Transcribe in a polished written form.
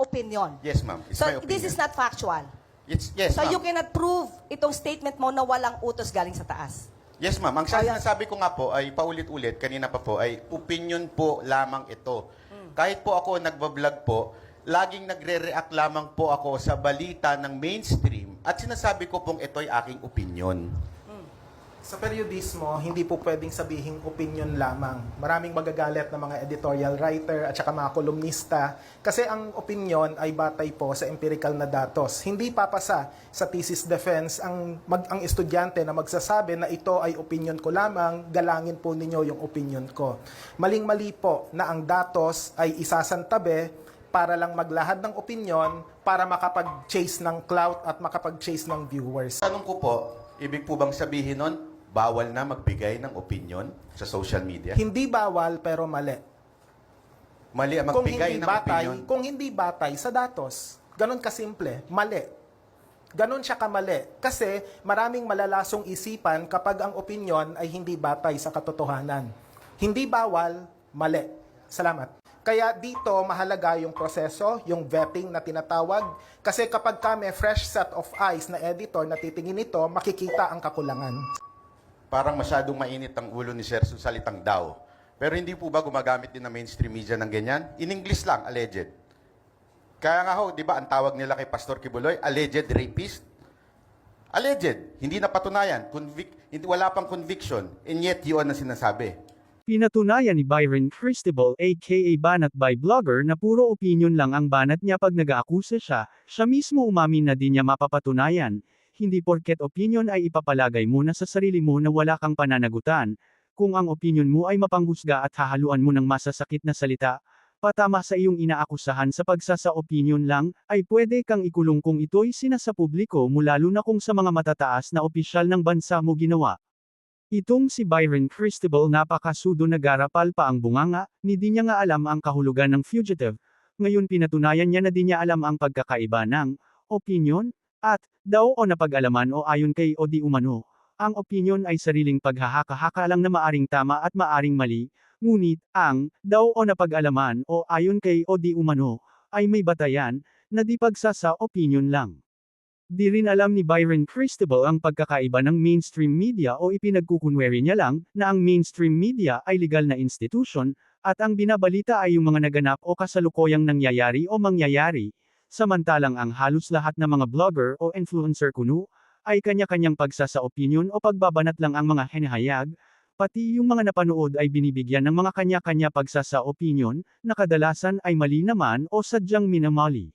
opinion. Yes, ma'am. It's So my this opinion. is not factual. Yes, So ma'am. you cannot prove itong statement mo na walang utos galing sa taas. Yes, ma'am. Ang Oh, yeah. sinasabi ko nga po ay paulit-ulit, kanina pa po, ay opinion po lamang ito. Kahit po ako nagbablog po, laging nagre-react lamang po ako sa balita ng mainstream at sinasabi ko pong ito'y aking opinion. Sa periodismo, hindi po pwedeng sabihing opinion lamang. Maraming magagalit ng mga editorial writer at saka mga kolumnista kasi ang opinion ay batay po sa empirical na datos. Hindi papasa sa thesis defense ang estudyante na magsasabi na ito ay opinion ko lamang, galangin po ninyo yung opinion ko. Maling-mali po na ang datos ay isasantabi para lang maglahad ng opinion para makapag-chase ng clout at makapag-chase ng viewers. Tanong ko po, ibig po bang sabihin nun, bawal na magbigay ng opinion sa social media? Hindi bawal pero mali. Mali ang magbigay ng opinion. Kung hindi batay sa datos. Ganon kasimple, mali. Ganon siya kamali. Kasi maraming malalasong isipan kapag ang opinion ay hindi batay sa katotohanan. Hindi bawal, mali. Salamat. Kaya dito mahalaga yung proseso, yung vetting na tinatawag. Kasi kapag kami fresh set of eyes na editor na titingin nito, makikita ang kakulangan. Parang masyadong mainit ang ulo ni Sir sa salitang daw. Pero hindi po ba gumagamit din ng mainstream media ng ganyan? In English lang, alleged. Kaya nga ho, di ba, ang tawag nila kay Pastor Kibuloy, alleged rapist? Alleged. Hindi napatunayan. Wala pang conviction. And yet, yun ang sinasabi. Pinatunayan ni Byron Cristobal aka Banat by Blogger na puro opinion lang ang banat niya pag nag-aakusa siya, siya mismo umamin na di niya mapapatunayan. Hindi porket opinion ay ipapalagay mo na sa sarili mo na wala kang pananagutan. Kung ang opinion mo ay mapanghusga at hahaluan mo ng masasakit na salita, patama sa iyong inaakusahan sa pagsasa-opinion lang, ay pwede kang ikulong kung ito'y sinasa publiko mo lalo na kung sa mga matataas na opisyal ng bansa mo ginawa. Itong si Byron Cristobal napakasudo nagarapal pa ang bunganga, ni di niya nga alam ang kahulugan ng fugitive, ngayon pinatunayan niya na di niya alam ang pagkakaiba ng opinion, at daw o napag-alaman o ayon kay o di umano. Ang opinion ay sariling paghahaka-haka lang na maaring tama at maaring mali, ngunit ang daw o napag-alaman o ayon kay o di umano ay may batayan na di pagsasa opinion lang. Di rin alam ni Byron Cristobal ang pagkakaiba ng mainstream media o ipinagkukunwari niya lang na ang mainstream media ay legal na institution at ang binabalita ay yung mga naganap o kasalukuyang nangyayari o mangyayari. Samantalang ang halos lahat ng mga blogger o influencer kuno, ay kanya-kanyang pagsasa-opinion o pagbabanat lang ang mga hinahayag, pati yung mga napanood ay binibigyan ng mga kanya-kanya pagsasa-opinion, na kadalasan ay mali naman o sadyang minamali.